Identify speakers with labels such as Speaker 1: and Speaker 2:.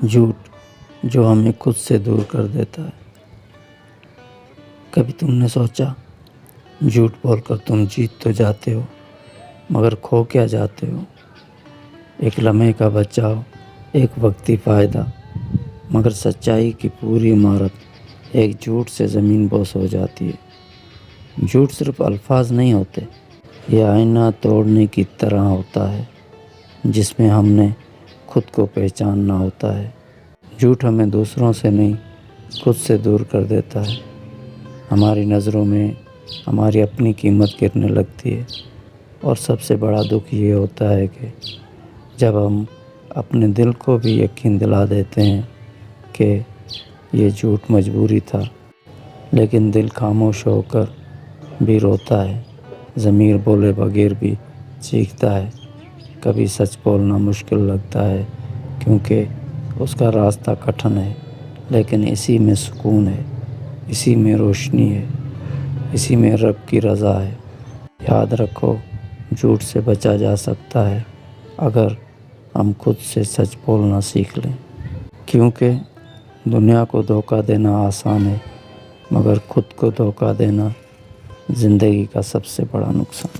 Speaker 1: جھوٹ جو ہمیں خود سے دور کر دیتا ہے۔ کبھی تم نے سوچا جھوٹ بول کر تم جیت تو جاتے ہو مگر کھو کیا جاتے ہو؟ ایک لمحے کا بچاؤ، ایک وقتی فائدہ، مگر سچائی کی پوری عمارت ایک جھوٹ سے زمین بوس ہو جاتی ہے۔ جھوٹ صرف الفاظ نہیں ہوتے، یہ آئینہ توڑنے کی طرح ہوتا ہے جس میں ہم نے خود کو پہچاننا ہوتا ہے۔ جھوٹ ہمیں دوسروں سے نہیں خود سے دور کر دیتا ہے۔ ہماری نظروں میں ہماری اپنی قیمت گرنے لگتی ہے، اور سب سے بڑا دکھ یہ ہوتا ہے کہ جب ہم اپنے دل کو بھی یقین دلا دیتے ہیں کہ یہ جھوٹ مجبوری تھا، لیکن دل خاموش ہو کر بھی روتا ہے، ضمیر بولے بغیر بھی چیختا ہے۔ کبھی سچ بولنا مشکل لگتا ہے کیونکہ اس کا راستہ کٹھن ہے، لیکن اسی میں سکون ہے، اسی میں روشنی ہے، اسی میں رب کی رضا ہے۔ یاد رکھو، جھوٹ سے بچا جا سکتا ہے اگر ہم خود سے سچ بولنا سیکھ لیں، کیونکہ دنیا کو دھوکہ دینا آسان ہے مگر خود کو دھوکہ دینا زندگی کا سب سے بڑا نقصان۔